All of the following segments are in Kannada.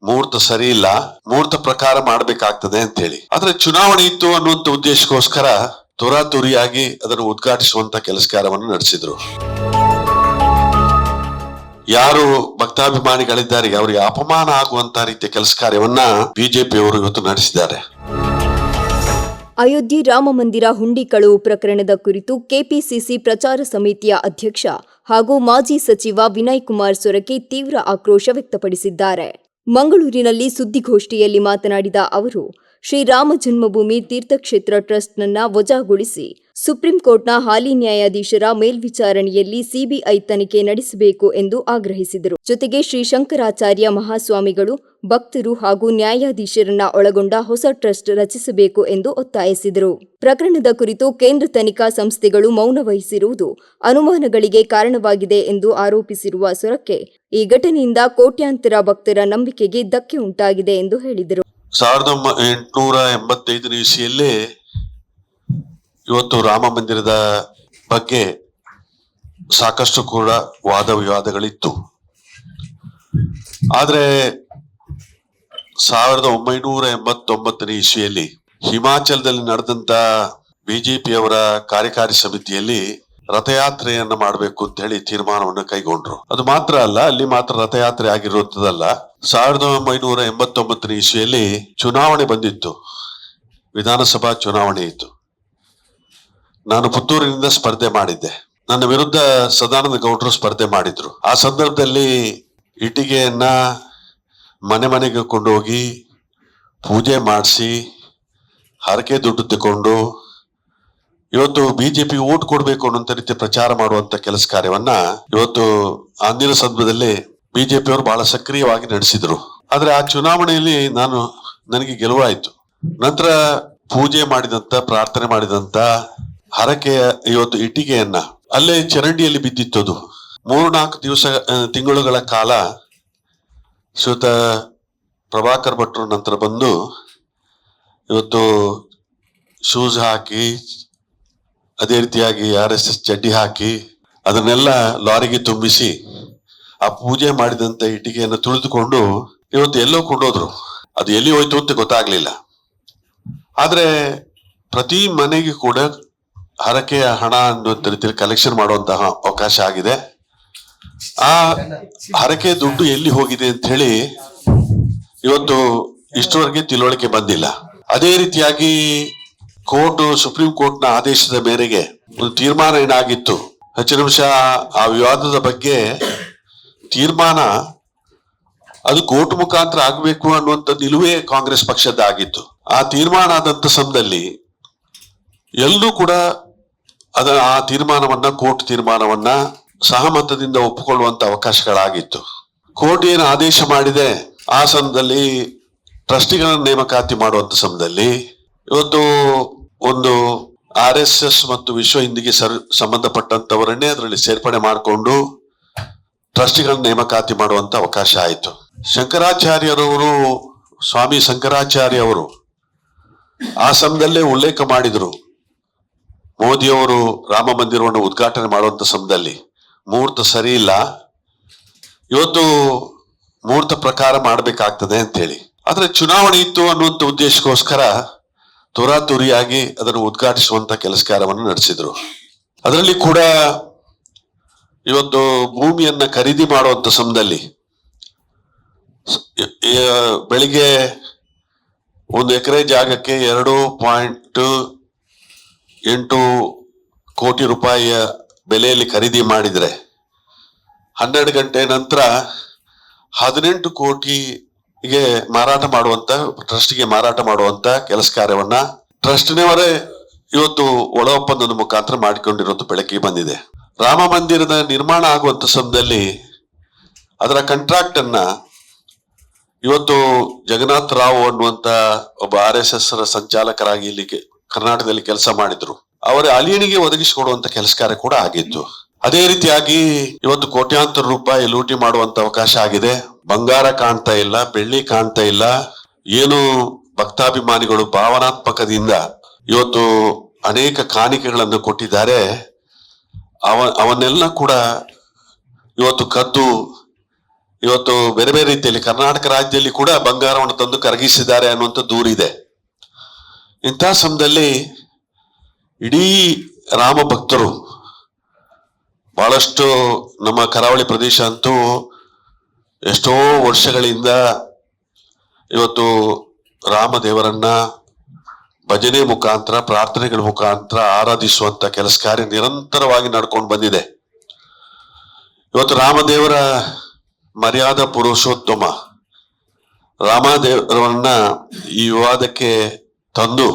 ಮುಹೂರ್ತ ಸರಿ ಇಲ್ಲ, ಮುಹೂರ್ತ ಪ್ರಕಾರ ಮಾಡ್ಬೇಕಾಗ್ತದೆ ಅಂತ ಹೇಳಿ. ಆದ್ರೆ ಚುನಾವಣೆ ಇತ್ತು ಅನ್ನುವಂತ ಉದ್ದೇಶಕ್ಕೋಸ್ಕರ ತುರಾತುರಿಯಾಗಿ ಅದನ್ನು ಉದ್ಘಾಟಿಸುವಂತ ಕೆಲಸ ಕಾರ್ಯವನ್ನು ನಡೆಸಿದ್ರು. ಯಾರು ಭಕ್ತಾಭಿಮಾನಿಗಳಿದ್ದಾರೆ ಅವರಿಗೆ ಅಪಮಾನ ಆಗುವಂತ ರೀತಿಯ ಕೆಲಸ ಕಾರ್ಯವನ್ನ ಬಿಜೆಪಿಯವರು ಇವತ್ತು ನಡೆಸಿದ್ದಾರೆ. ಅಯೋಧ್ಯೆ ರಾಮ ಮಂದಿರ ಹುಂಡಿ ಕಳವು ಪ್ರಕರಣದ ಕುರಿತು ಕೆಪಿಸಿಸಿ ಪ್ರಚಾರ ಸಮಿತಿಯ ಅಧ್ಯಕ್ಷ ಹಾಗೂ ಮಾಜಿ ಸಚಿವ ವಿನಯ್ ಕುಮಾರ್ ಸೊರಕೆ ತೀವ್ರ ಆಕ್ರೋಶ ವ್ಯಕ್ತಪಡಿಸಿದ್ದಾರೆ. ಮಂಗಳೂರಿನಲ್ಲಿ ಸುದ್ದಿಗೋಷ್ಠಿಯಲ್ಲಿ ಮಾತನಾಡಿದ ಅವರು, ಶ್ರೀರಾಮ ಜನ್ಮಭೂಮಿ ತೀರ್ಥಕ್ಷೇತ್ರ ಟ್ರಸ್ಟ್ನನ್ನ ವಜಾಗೊಳಿಸಿ ಸುಪ್ರೀಂ ಕೋರ್ಟ್ನ ಹಾಲಿ ನ್ಯಾಯಾಧೀಶರ ಮೇಲ್ವಿಚಾರಣೆಯಲ್ಲಿ ಸಿಬಿಐ ತನಿಖೆ ನಡೆಸಬೇಕು ಎಂದು ಆಗ್ರಹಿಸಿದರು. ಜೊತೆಗೆ ಶ್ರೀ ಶಂಕರಾಚಾರ್ಯ ಮಹಾಸ್ವಾಮಿಗಳು, ಭಕ್ತರು ಹಾಗೂ ನ್ಯಾಯಾಧೀಶರನ್ನ ಒಳಗೊಂಡ ಹೊಸ ಟ್ರಸ್ಟ್ ರಚಿಸಬೇಕು ಎಂದು ಒತ್ತಾಯಿಸಿದರು. ಪ್ರಕರಣದ ಕುರಿತು ಕೇಂದ್ರ ತನಿಖಾ ಸಂಸ್ಥೆಗಳು ಮೌನ ವಹಿಸಿರುವುದು ಅನುಮಾನಗಳಿಗೆ ಕಾರಣವಾಗಿದೆ ಎಂದು ಆರೋಪಿಸಿರುವ ಸೊರಕೆ, ಈ ಘಟನೆಯಿಂದ ಕೋಟ್ಯಾಂತರ ಭಕ್ತರ ನಂಬಿಕೆಗೆ ಧಕ್ಕೆ ಉಂಟಾಗಿದೆ ಎಂದು ಹೇಳಿದರು. 1885 ಇಸವಿಯಲ್ಲಿ ಇವತ್ತು ರಾಮ ಮಂದಿರದ ಬಗ್ಗೆ ಸಾಕಷ್ಟು ಕೂಡ ವಾದ ವಿವಾದಗಳಿತ್ತು. ಆದ್ರೆ 1989 ಇಸವಿಯಲ್ಲಿ ಹಿಮಾಚಲದಲ್ಲಿ ನಡೆದಂತ ಬಿಜೆಪಿಯವರ ಕಾರ್ಯಕಾರಿ ಸಮಿತಿಯಲ್ಲಿ ರಥಯಾತ್ರೆಯನ್ನ ಮಾಡಬೇಕು ಅಂತ ಹೇಳಿ ತೀರ್ಮಾನವನ್ನು ಕೈಗೊಂಡ್ರು. ಅದು ಮಾತ್ರ ಅಲ್ಲ, ಅಲ್ಲಿ ಮಾತ್ರ ರಥಯಾತ್ರೆ ಆಗಿರುತ್ತದಲ್ಲ, 1989 ಇಸವಿಯಲ್ಲಿ ಚುನಾವಣೆ ಬಂದಿತ್ತು, ವಿಧಾನಸಭಾ ಚುನಾವಣೆ ಇತ್ತು. ನಾನು ಪುತ್ತೂರಿನಿಂದ ಸ್ಪರ್ಧೆ ಮಾಡಿದ್ದೆ. ನನ್ನ ವಿರುದ್ಧ ಸದಾನಂದ ಗೌಡರು ಸ್ಪರ್ಧೆ ಮಾಡಿದ್ರು. ಆ ಸಂದರ್ಭದಲ್ಲಿ ಇಟ್ಟಿಗೆಯನ್ನ ಮನೆ ಮನೆಗೆ ಕೊಂಡೋಗಿ ಪೂಜೆ ಮಾಡಿಸಿ ಹರಕೆ ದುಡ್ಡು ತಗೊಂಡು ಇವತ್ತು ಬಿಜೆಪಿ ಓಟ್ ಕೊಡ್ಬೇಕು ಅನ್ನೋ ರೀತಿ ಪ್ರಚಾರ ಮಾಡುವಂತ ಕೆಲಸ ಕಾರ್ಯವನ್ನ ಇವತ್ತು ಅಂದಿನ ಸಂದರ್ಭದಲ್ಲಿ ಬಿಜೆಪಿಯವರು ಬಹಳ ಸಕ್ರಿಯವಾಗಿ ನಡೆಸಿದ್ರು. ಆದ್ರೆ ಆ ಚುನಾವಣೆಯಲ್ಲಿ ನನಗೆ ಗೆಲುವಾಯಿತು. ನಂತರ ಪೂಜೆ ಮಾಡಿದಂತ, ಪ್ರಾರ್ಥನೆ ಮಾಡಿದಂತ ಹರಕೆಯ ಇವತ್ತು ಇಟ್ಟಿಗೆಯನ್ನ ಅಲ್ಲೇ ಚರಂಡಿಯಲ್ಲಿ ಬಿದ್ದಿತ್ತು. ಅದು 3-4 ತಿಂಗಳುಗಳ ಕಾಲ ಶ್ರೀಯುತ ಪ್ರಭಾಕರ್ ಭಟ್ರು ನಂತರ ಬಂದು ಇವತ್ತು ಶೂಸ್ ಹಾಕಿ, ಅದೇ ರೀತಿಯಾಗಿ RSS ಚಡ್ಡಿ ಹಾಕಿ ಅದನ್ನೆಲ್ಲ ಲಾರಿಗೆ ತುಂಬಿಸಿ ಆ ಪೂಜೆ ಮಾಡಿದಂತ ಇಟ್ಟಿಗೆಯನ್ನು ತುಳಿದುಕೊಂಡು ಇವತ್ತು ಎಲ್ಲೋ ಕೊಂಡೋದ್ರು. ಅದು ಎಲ್ಲಿ ಹೋಯ್ತು ಅಂತ ಗೊತ್ತಾಗ್ಲಿಲ್ಲ. ಆದ್ರೆ ಪ್ರತಿ ಮನೆಗೆ ಕೂಡ ಹರಕೆಯ ಹಣ ಅನ್ನುವಂತ ರೀತಿಯಲ್ಲಿ ಕಲೆಕ್ಷನ್ ಮಾಡುವಂತಹ ಅವಕಾಶ ಆಗಿದೆ. ಆ ಹರಕೆ ದುಡ್ಡು ಎಲ್ಲಿ ಹೋಗಿದೆ ಅಂತ ಹೇಳಿ ಇವತ್ತು ಇಷ್ಟವರೆಗೆ ತಿಳುವಳಿಕೆ ಬಂದಿಲ್ಲ. ಅದೇ ರೀತಿಯಾಗಿ ಸುಪ್ರೀಂ ಕೋರ್ಟ್ನ ಆದೇಶದ ಮೇರೆಗೆ ಒಂದು ತೀರ್ಮಾನ ಏನಾಗಿತ್ತು, ಹೆಚ್ಚಿನ ನಿಮಿಷ ಆ ವಿವಾದದ ಬಗ್ಗೆ ತೀರ್ಮಾನ ಅದು ಕೋರ್ಟ್ ಮುಖಾಂತರ ಆಗ್ಬೇಕು ಅನ್ನುವಂಥ ನಿಲುವೇ ಕಾಂಗ್ರೆಸ್ ಪಕ್ಷದ ಆಗಿತ್ತು. ಆ ತೀರ್ಮಾನ ಆದಂತ ಸಮಯದಲ್ಲಿ ಎಲ್ಲರೂ ಕೂಡ ಆ ತೀರ್ಮಾನವನ್ನ, ಕೋರ್ಟ್ ತೀರ್ಮಾನವನ್ನ ಸಹಮತದಿಂದ ಒಪ್ಪಿಕೊಳ್ಳುವಂತ ಅವಕಾಶಗಳಾಗಿತ್ತು. ಕೋರ್ಟ್ ಏನು ಆದೇಶ ಮಾಡಿದೆ ಆ ಸಮಯದಲ್ಲಿ ಟ್ರಸ್ಟಿಗಳನ್ನ ನೇಮಕಾತಿ ಮಾಡುವಂತ ಸಮಯದಲ್ಲಿ ಇವತ್ತು ಒಂದು RSS ಮತ್ತು ವಿಶ್ವ ಹಿಂದಿಗೆ ಸಂಬಂಧಪಟ್ಟಂತವರನ್ನೇ ಅದರಲ್ಲಿ ಸೇರ್ಪಡೆ ಮಾಡಿಕೊಂಡು ಟ್ರಸ್ಟಿಗಳನ್ನ ನೇಮಕಾತಿ ಮಾಡುವಂತ ಅವಕಾಶ ಆಯಿತು. ಶಂಕರಾಚಾರ್ಯರವರು, ಸ್ವಾಮಿ ಶಂಕರಾಚಾರ್ಯ ಅವರು ಆ ಸಮಯದಲ್ಲೇ ಉಲ್ಲೇಖ ಮಾಡಿದ್ರು, ಮೋದಿಯವರು ರಾಮ ಮಂದಿರವನ್ನು ಉದ್ಘಾಟನೆ ಮಾಡುವಂತ ಸಮಯದಲ್ಲಿ ಮುಹೂರ್ತ ಸರಿ ಇಲ್ಲ, ಇವತ್ತು ಮುಹೂರ್ತ ಪ್ರಕಾರ ಮಾಡ್ಬೇಕಾಗ್ತದೆ ಅಂತ ಹೇಳಿ. ಆದ್ರೆ ಚುನಾವಣೆ ಇತ್ತು ಅನ್ನುವಂತ ಉದ್ದೇಶಕ್ಕೋಸ್ಕರ ತುರಾತುರಿಯಾಗಿ ಅದನ್ನು ಉದ್ಘಾಟಿಸುವಂತ ಕೆಲಸ ಕಾರ್ಯವನ್ನು ನಡೆಸಿದ್ರು. ಅದರಲ್ಲಿ ಕೂಡ ಇವತ್ತು ಭೂಮಿಯನ್ನ ಖರೀದಿ ಮಾಡುವಂತ ಸಮಯದಲ್ಲಿ ಬೆಳಿಗ್ಗೆ 1 ಎಕರೆ ಜಾಗಕ್ಕೆ 2.8 ಕೋಟಿ ರೂಪಾಯಿಯ ಬೆಲೆಯಲ್ಲಿ ಖರೀದಿ ಮಾಡಿದ್ರೆ 12 ಗಂಟೆ ನಂತರ 18 ಕೋಟಿಗೆ ಮಾರಾಟ ಮಾಡುವಂತ, ಟ್ರಸ್ಟ್ಗೆ ಮಾರಾಟ ಮಾಡುವಂತ ಕೆಲಸ ಕಾರ್ಯವನ್ನ ಟ್ರಸ್ಟ್ನವರೇ ಇವತ್ತು ಒಳ ಒಪ್ಪಂದದ ಮುಖಾಂತರ ಮಾಡಿಕೊಂಡಿರೋದು ಬೆಳಕಿಗೆ ಬಂದಿದೆ. ರಾಮ ಮಂದಿರದ ನಿರ್ಮಾಣ ಆಗುವಂತ ಸಮಯದಲ್ಲಿ ಅದರ ಕಾಂಟ್ರಾಕ್ಟ್ ಅನ್ನ ಇವತ್ತು ಜಗನ್ನಾಥ ರಾವ್ ಅನ್ನುವಂತ ಒಬ್ಬ RSS ಸಂಚಾಲಕರಾಗಿ ಇಲ್ಲಿ ಕರ್ನಾಟಕದಲ್ಲಿ ಕೆಲಸ ಮಾಡಿದ್ರು. ಅವರ ಅಲಿಯನಿಗೆ ಒದಗಿಸಿಕೊಡುವಂತ ಕೆಲಸ ಕಾರ್ಯ ಕೂಡ ಆಗಿತ್ತು. ಅದೇ ರೀತಿಯಾಗಿ ಇವತ್ತು ಕೋಟ್ಯಾಂತರ ರೂಪಾಯಿ ಲೂಟಿ ಮಾಡುವಂತ ಅವಕಾಶ ಆಗಿದೆ. ಬಂಗಾರ ಕಾಣ್ತಾ ಇಲ್ಲ, ಬೆಳ್ಳಿ ಕಾಣ್ತಾ ಇಲ್ಲ. ಏನು ಭಕ್ತಾಭಿಮಾನಿಗಳು ಭಾವನಾತ್ಮಕದಿಂದ ಇವತ್ತು ಅನೇಕ ಕಾಣಿಕೆಗಳನ್ನು ಕೊಟ್ಟಿದ್ದಾರೆ, ಅವನ್ನೆಲ್ಲ ಕೂಡ ಇವತ್ತು ಕದ್ದು ಇವತ್ತು ಬೇರೆ ಬೇರೆ ರೀತಿಯಲ್ಲಿ ಕರ್ನಾಟಕ ರಾಜ್ಯದಲ್ಲಿ ಕೂಡ ಬಂಗಾರವನ್ನು ತಂದು ಕರಗಿಸಿದ್ದಾರೆ ಅನ್ನುವಂಥ ದೂರಿದೆ. ಇಂತಹ ಸಮಯದಲ್ಲಿ ಇಡೀ ರಾಮ ಭಕ್ತರು ಬಹಳಷ್ಟು ನಮ್ಮ ಕರಾವಳಿ ಪ್ರದೇಶ ಅಂತೂ ಎಷ್ಟೋ ವರ್ಷಗಳಿಂದ ಇವತ್ತು ರಾಮದೇವರನ್ನ ಭಜನೆ ಮುಖಾಂತರ ಪ್ರಾರ್ಥನೆಗಳ ಮುಖಾಂತರ ಆರಾಧಿಸುವಂತ ಕೆಲಸ ಕಾರ್ಯ ನಿರಂತರವಾಗಿ ನಡ್ಕೊಂಡು ಬಂದಿದೆ. ಇವತ್ತು ರಾಮದೇವರ ಮರ್ಯಾದಾ ಪುರುಷೋತ್ತಮ ರಾಮದೇವರನ್ನ ಈ ವಿವಾದಕ್ಕೆ ತಂದು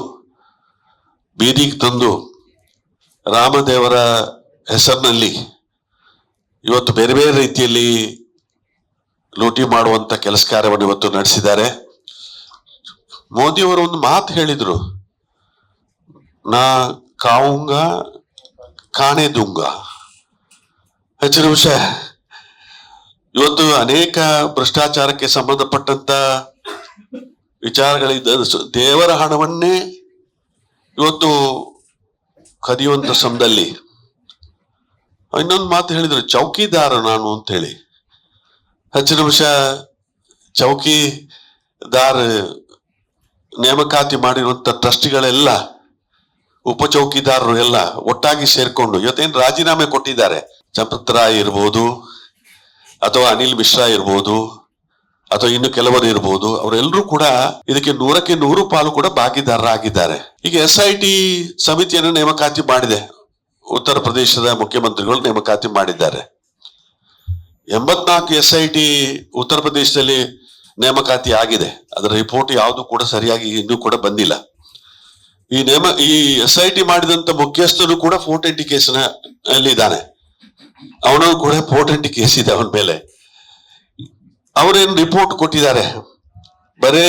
ಬೀದಿಗೆ ತಂದು ರಾಮದೇವರ ಹೆಸರಿನಲ್ಲಿ ಇವತ್ತು ಬೇರೆ ಬೇರೆ ರೀತಿಯಲ್ಲಿ ಲೂಟಿ ಮಾಡುವಂತ ಕೆಲಸ ಕಾರ್ಯವನ್ನು ಇವತ್ತು ನಡೆಸಿದ್ದಾರೆ. ಮೋದಿಯವರು ಒಂದು ಮಾತು ಹೇಳಿದ್ರು, ನಾ ಕಾವುಂಗ ಕಾಣೆ ದುಂಗ. ಹೆಚ್ಚಿನ ವಿಷಯ ಇವತ್ತು ಅನೇಕ ಭ್ರಷ್ಟಾಚಾರಕ್ಕೆ ಸಂಬಂಧಪಟ್ಟಂತ ವಿಚಾರಗಳಿದ್ದ ದೇವರ ಹಣವನ್ನೇ ಇವತ್ತು ಕದಿಯುವಂತ ಸಮಯದಲ್ಲಿ ಇನ್ನೊಂದು ಮಾತು ಹೇಳಿದ್ರು, ಚೌಕಿದಾರ ನಾನು ಅಂತ ಹೇಳಿ. ಹೆಚ್ಚಿನ ವಿಷಯ ಚೌಕಿದಾರ ನೇಮಕಾತಿ ಮಾಡಿರುವಂತ ಟ್ರಸ್ಟಿಗಳೆಲ್ಲ ಉಪಚೌಕಿದಾರರು ಎಲ್ಲ ಒಟ್ಟಾಗಿ ಸೇರ್ಕೊಂಡು ಇವತ್ತೇನು ರಾಜೀನಾಮೆ ಕೊಟ್ಟಿದ್ದಾರೆ. ಚಂಪತ್ ರಾಯ್ ಇರ್ಬೋದು ಅಥವಾ ಅನಿಲ್ ಮಿಶ್ರಾ ಇರ್ಬೋದು ಅಥವಾ ಇನ್ನು ಕೆಲವರು ಇರ್ಬೋದು, ಅವರೆಲ್ಲರೂ ಕೂಡ ಇದಕ್ಕೆ 100ಕ್ಕೆ 100 ಪಾಲು ಕೂಡ ಭಾಗಿದಾರರಾಗಿದ್ದಾರೆ. ಈಗ SIT ಸಮಿತಿಯನ್ನು ನೇಮಕಾತಿ ಮಾಡಿದೆ, ಉತ್ತರ ಪ್ರದೇಶದ ಮುಖ್ಯಮಂತ್ರಿಗಳು ನೇಮಕಾತಿ ಮಾಡಿದ್ದಾರೆ. 84 SIT ಉತ್ತರ ಪ್ರದೇಶದಲ್ಲಿ ನೇಮಕಾತಿ ಆಗಿದೆ. ಅದರ ರಿಪೋರ್ಟ್ ಯಾವುದು ಕೂಡ ಸರಿಯಾಗಿ ಇನ್ನೂ ಕೂಡ ಬಂದಿಲ್ಲ. ಈ SIT ಮಾಡಿದಂತ ಮುಖ್ಯಸ್ಥರು ಕೂಡ 420 ಕೇಸಿನಲ್ಲಿ ಇದ್ದಾನೆ. ಅವನು ಕೂಡ 420 ಕೇಸ್ ಇದೆ ಅವನ ಮೇಲೆ. ಅವರೇನು ರಿಪೋರ್ಟ್ ಕೊಟ್ಟಿದ್ದಾರೆ, ಬರೇ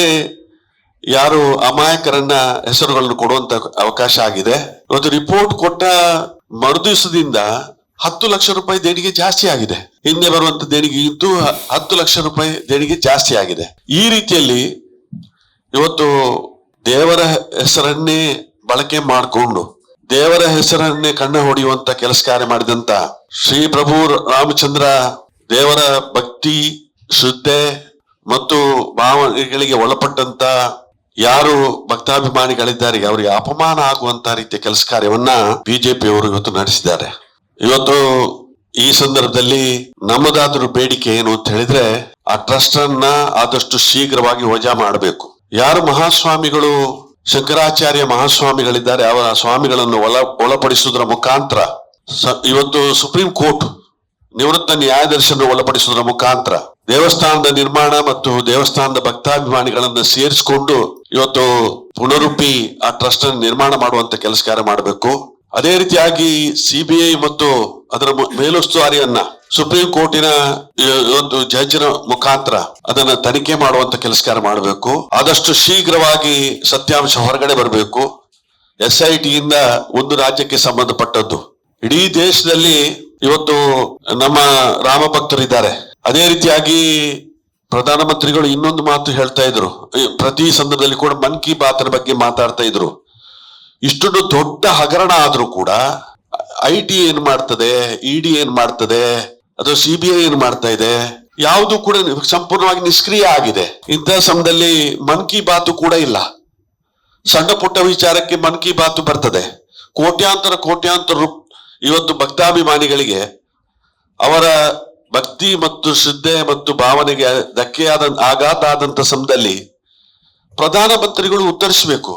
ಯಾರು ಅಮಾಯಕರನ್ನ ಹೆಸರುಗಳನ್ನು ಕೊಡುವಂತ ಅವಕಾಶ ಆಗಿದೆ. ಇವತ್ತು ರಿಪೋರ್ಟ್ ಕೊಟ್ಟ ಮರುದಿವಸದಿಂದ 10 ಲಕ್ಷ ರೂಪಾಯಿ ದೇಣಿಗೆ ಜಾಸ್ತಿ ಆಗಿದೆ. ಹಿಂದೆ ಬರುವಂತ ದೇಣಿಗೆಗಿಂತೂ 10 ಲಕ್ಷ ರೂಪಾಯಿ ದೇಣಿಗೆ ಜಾಸ್ತಿ ಆಗಿದೆ. ಈ ರೀತಿಯಲ್ಲಿ ಇವತ್ತು ದೇವರ ಹೆಸರನ್ನೇ ಬಳಕೆ ಮಾಡಿಕೊಂಡು ದೇವರ ಹೆಸರನ್ನೇ ಕಣ್ಣ ಹೊಡೆಯುವಂತ ಕೆಲಸ ಕಾರ್ಯ ಮಾಡಿದಂತ ಶ್ರೀ ಪ್ರಭು ರಾಮಚಂದ್ರ ದೇವರ ಭಕ್ತಿ ಶ್ರದ್ಧೆ ಮತ್ತು ಭಾವನೆಗಳಿಗೆ ಒಳಪಟ್ಟಂತ ಯಾರು ಭಕ್ತಾಭಿಮಾನಿಗಳಿದ್ದಾರೆ ಅವರಿಗೆ ಅಪಮಾನ ಆಗುವಂತ ರೀತಿಯ ಕೆಲಸ ಕಾರ್ಯವನ್ನ ಬಿಜೆಪಿಯವರು ಇವತ್ತು ನಡೆಸಿದ್ದಾರೆ. ಇವತ್ತು ಈ ಸಂದರ್ಭದಲ್ಲಿ ನಮ್ಮದಾದ್ರೂ ಬೇಡಿಕೆ ಏನು ಅಂತ ಹೇಳಿದ್ರೆ, ಆ ಟ್ರಸ್ಟ್ ಅನ್ನ ಆದಷ್ಟು ಶೀಘ್ರವಾಗಿ ವಜಾ ಮಾಡಬೇಕು. ಯಾರು ಮಹಾಸ್ವಾಮಿಗಳು ಶಂಕರಾಚಾರ್ಯ ಮಹಾಸ್ವಾಮಿಗಳಿದ್ದಾರೆ ಅವರ ಸ್ವಾಮಿಗಳನ್ನು ಒಳಪಡಿಸುವುದರ ಮುಖಾಂತರ ಇವತ್ತು ಸುಪ್ರೀಂ ಕೋರ್ಟ್ ನಿವೃತ್ತ ನ್ಯಾಯಾಧೀಶರನ್ನು ಒಳಪಡಿಸುವುದರ ಮುಖಾಂತರ ದೇವಸ್ಥಾನದ ನಿರ್ಮಾಣ ಮತ್ತು ದೇವಸ್ಥಾನದ ಭಕ್ತಾಭಿಮಾನಿಗಳನ್ನ ಸೇರಿಸಿಕೊಂಡು ಇವತ್ತು ಪುನರುಪಿ ಆ ಟ್ರಸ್ಟ್ ಅನ್ನು ನಿರ್ಮಾಣ ಮಾಡುವಂತ ಕೆಲಸ ಕಾರ್ಯ ಮಾಡಬೇಕು. ಅದೇ ರೀತಿಯಾಗಿ CBI ಮತ್ತು ಅದರ ಮೇಲುಸ್ತುವಾರಿಯನ್ನ ಸುಪ್ರೀಂ ಕೋರ್ಟಿನ ಒಂದು ಜಡ್ಜಿನ ಮುಖಾಂತರ ಅದನ್ನ ತನಿಖೆ ಮಾಡುವಂತ ಕೆಲಸ ಕಾರ್ಯ ಮಾಡಬೇಕು. ಆದಷ್ಟು ಶೀಘ್ರವಾಗಿ ಸತ್ಯಾಂಶ ಹೊರಗಡೆ ಬರಬೇಕು. SIT ಇಂದ ಒಂದು ರಾಜ್ಯಕ್ಕೆ ಸಂಬಂಧಪಟ್ಟದ್ದು ಇಡೀ ದೇಶದಲ್ಲಿ ಇವತ್ತು ನಮ್ಮ ರಾಮ ಭಕ್ತರಿದ್ದಾರೆ. ಅದೇ ರೀತಿಯಾಗಿ ಪ್ರಧಾನಮಂತ್ರಿಗಳು ಇನ್ನೊಂದು ಮಾತು ಹೇಳ್ತಾ ಇದ್ರು, ಪ್ರತಿ ಸಂದರ್ಭದಲ್ಲಿ ಕೂಡ ಮನ್ ಕಿ ಬಾತ್ ಬಗ್ಗೆ ಮಾತಾಡ್ತಾ ಇದ್ರು. ಇಷ್ಟೊಂದು ದೊಡ್ಡ ಹಗರಣ ಆದ್ರೂ ಕೂಡ IT ಏನ್ ಮಾಡ್ತದೆ, ED ಏನ್ ಮಾಡ್ತದೆ, ಅಥವಾ CBI ಏನ್ ಮಾಡ್ತಾ ಇದೆ, ಯಾವುದು ಕೂಡ ಸಂಪೂರ್ಣವಾಗಿ ನಿಷ್ಕ್ರಿಯ ಆಗಿದೆ. ಇಂತಹ ಸಮಯದಲ್ಲಿ ಮನ್ ಕಿ ಬಾತ್ ಕೂಡ ಇಲ್ಲ. ಸಣ್ಣ ಪುಟ್ಟ ವಿಚಾರಕ್ಕೆ ಮನ್ ಕಿ ಬಾತ್ ಬರ್ತದೆ. ಕೋಟ್ಯಾಂತರ ಇವತ್ತು ಭಕ್ತಾಭಿಮಾನಿಗಳಿಗೆ ಅವರ ಭಕ್ತಿ ಮತ್ತು ಶ್ರದ್ಧೆ ಮತ್ತು ಭಾವನೆಗೆ ಆಘಾತ ಆದಂತ ಸಮಯದಲ್ಲಿ ಪ್ರಧಾನಮಂತ್ರಿಗಳು ಉತ್ತರಿಸಬೇಕು.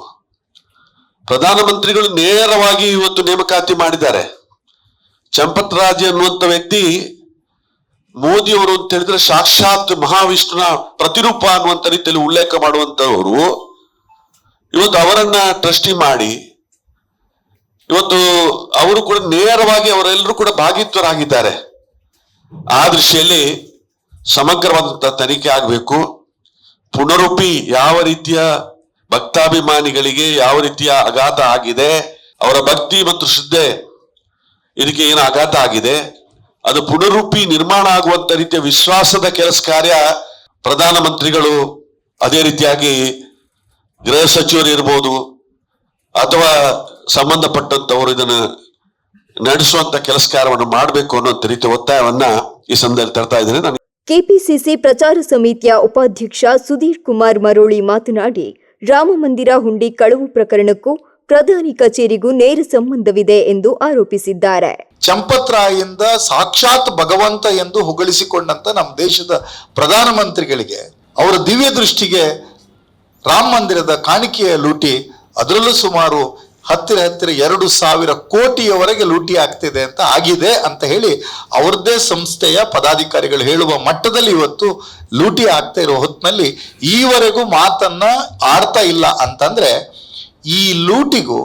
ಪ್ರಧಾನಮಂತ್ರಿಗಳು ನೇರವಾಗಿ ಇವತ್ತು ನೇಮಕಾತಿ ಮಾಡಿದ್ದಾರೆ. ಚಂಪತ್ ರಾಜ್ ಅನ್ನುವಂತ ವ್ಯಕ್ತಿ ಮೋದಿಯವರು ಅಂತ ಹೇಳಿದ್ರೆ ಸಾಕ್ಷಾತ್ ಮಹಾವಿಷ್ಣುನ ಪ್ರತಿರೂಪ ಅನ್ನುವಂತ ರೀತಿಯಲ್ಲಿ ಉಲ್ಲೇಖ ಮಾಡುವಂತವರು ಇವತ್ತು ಅವರನ್ನ ಟ್ರಸ್ಟಿ ಮಾಡಿ ಇವತ್ತು ಅವರು ಕೂಡ ನೇರವಾಗಿ ಅವರೆಲ್ಲರೂ ಕೂಡ ಭಾಗಿತ್ವರಾಗಿದ್ದಾರೆ. ಆ ದೃಷ್ಟಿಯಲ್ಲಿ ಸಮಗ್ರವಾದಂತಹ ತನಿಖೆ ಆಗಬೇಕು. ಪುನರುಪಿ ಯಾವ ರೀತಿಯ ಭಕ್ತಾಭಿಮಾನಿಗಳಿಗೆ ಯಾವ ರೀತಿಯ ಆಘಾತ ಆಗಿದೆ, ಅವರ ಭಕ್ತಿ ಮತ್ತು ಶ್ರದ್ಧೆ ಇದಕ್ಕೆ ಏನು ಆಘಾತ ಆಗಿದೆ, ಅದು ಪುನರುಪಿ ನಿರ್ಮಾಣ ಆಗುವಂತ ರೀತಿಯ ವಿಶ್ವಾಸದ ಕೆಲಸ ಕಾರ್ಯ ಪ್ರಧಾನಮಂತ್ರಿಗಳು ಅದೇ ರೀತಿಯಾಗಿ ಗೃಹ ಸಚಿವರು ಇರ್ಬೋದು ಅಥವಾ ಸಂಬಂಧಪಟ್ಟಂತವರು ಇದನ್ನು ನಡೆಸುವಂತ ಕೆಲಸ ಕಾರ್ಯವನ್ನು ಮಾಡಬೇಕು ಅನ್ನೋ ರೀತಿಯ ಒತ್ತಾಯವನ್ನ ಈ ಸಂದರ್ಭದಲ್ಲಿ ತರ್ತಾ ಇದ್ದೇನೆ. ಕೆಪಿಸಿಸಿ ಪ್ರಚಾರ ಸಮಿತಿಯ ಉಪಾಧ್ಯಕ್ಷ ಸುಧೀರ್ ಕುಮಾರ್ ಮರೋಳಿ ಮಾತನಾಡಿ, ರಾಮಮಂದಿರ ಹುಂಡಿ ಕಳವು ಪ್ರಕರಣಕ್ಕೂ ಪ್ರಧಾನಿ ಕಚೇರಿಗೂ ನೇರ ಸಂಬಂಧವಿದೆ ಎಂದು ಆರೋಪಿಸಿದ್ದಾರೆ. ಚಂಪತ್ರಾಯಿಂದ ಸಾಕ್ಷಾತ್ ಭಗವಂತ ಎಂದು ಹೊಗಳಿಸಿಕೊಂಡಂತ ನಮ್ಮ ದೇಶದ ಪ್ರಧಾನಮಂತ್ರಿಗಳಿಗೆ ಅವರ ದಿವ್ಯ ದೃಷ್ಟಿಗೆ ರಾಮ ಮಂದಿರದ ಕಾಣಿಕೆಯ ಲೂಟಿ, ಅದರಲ್ಲೂ ಸುಮಾರು ಹತ್ತಿರ 2,000 ಕೋಟಿಯವರೆಗೆ ಲೂಟಿ ಆಗ್ತಿದೆ ಅಂತ ಆಗಿದೆ ಅಂತ ಹೇಳಿ ಅವರದ್ದೇ ಸಂಸ್ಥೆಯ ಪದಾಧಿಕಾರಿಗಳು ಹೇಳುವ ಮಟ್ಟದಲ್ಲಿ ಇವತ್ತು ಲೂಟಿ ಆಗ್ತಾ ಇರೋ ಹೊತ್ತಿನಲ್ಲಿ ಈವರೆಗೂ ಮಾತನ್ನ ಆಡ್ತಾ ಇಲ್ಲ ಅಂತಂದ್ರೆ ಈ ಲೂಟಿಗೂ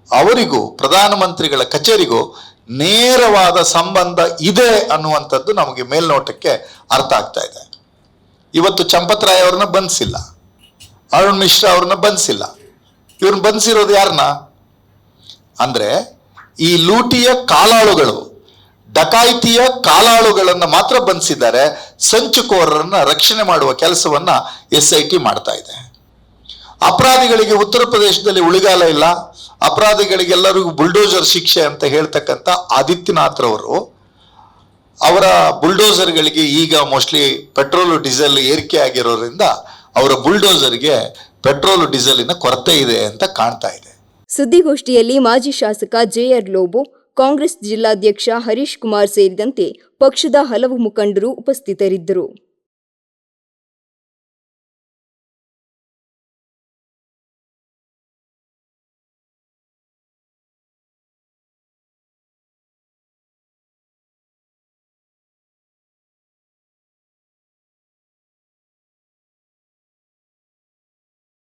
ಅವರಿಗೂ ಪ್ರಧಾನಮಂತ್ರಿಗಳ ಕಚೇರಿಗೂ ನೇರವಾದ ಸಂಬಂಧ ಇದೆ ಅನ್ನುವಂಥದ್ದು ನಮಗೆ ಮೇಲ್ನೋಟಕ್ಕೆ ಅರ್ಥ ಆಗ್ತಾ ಇದೆ. ಇವತ್ತು ಚಂಪತ್ರಾಯ್ ಅವ್ರನ್ನ ಬಂಧಿಸಿಲ್ಲ, ಅರುಣ್ ಮಿಶ್ರಾ ಅವ್ರನ್ನ ಬಂಧಿಸಿಲ್ಲ. ಇವ್ರನ್ನ ಬಂಧಿಸಿರೋದು ಯಾರನ್ನ ಅಂದ್ರೆ ಈ ಲೂಟಿಯ ಕಾಲಾಳುಗಳು, ಡಕಾಯಿತಿಯ ಕಾಲಾಳುಗಳನ್ನ ಮಾತ್ರ ಬಂಧಿಸಿದ್ದಾರೆ. ಸಂಚುಕೋರರನ್ನ ರಕ್ಷಣೆ ಮಾಡುವ ಕೆಲಸವನ್ನ SIT ಮಾಡ್ತಾ ಇದೆ. ಅಪರಾಧಿಗಳಿಗೆ ಉತ್ತರ ಪ್ರದೇಶದಲ್ಲಿ ಉಳಿಗಾಲ ಇಲ್ಲ, ಅಪರಾಧಿಗಳಿಗೆಲ್ಲರಿಗೂ ಬುಲ್ಡೋಜರ್ ಶಿಕ್ಷೆ ಅಂತ ಹೇಳ್ತಕ್ಕಂಥ ಆದಿತ್ಯನಾಥ್ ರವರು ಅವರ ಬುಲ್ಡೋಸರ್ಗಳಿಗೆ ಈಗ ಮೋಸ್ಟ್ಲಿ ಪೆಟ್ರೋಲ್ ಡೀಸೆಲ್ ಏರಿಕೆ ಆಗಿರೋದ್ರಿಂದ ಅವರ ಬುಲ್ಡೋಸರ್ಗೆ ಪೆಟ್ರೋಲ್ ಡೀಸೆಲಿನ ಕೊರತೆ ಇದೆ ಅಂತ ಕಾಣ್ತಾ ಇದೆ. ಸುದ್ದಿಗೋಷ್ಠಿಯಲ್ಲಿ ಮಾಜಿ ಶಾಸಕ JR ಲೋಬೋ, ಕಾಂಗ್ರೆಸ್ ಜಿಲ್ಲಾಧ್ಯಕ್ಷ ಹರೀಶ್ ಕುಮಾರ್ ಸೇರಿದಂತೆ ಪಕ್ಷದ ಹಲವು ಮುಖಂಡರು ಉಪಸ್ಥಿತರಿದ್ದರು.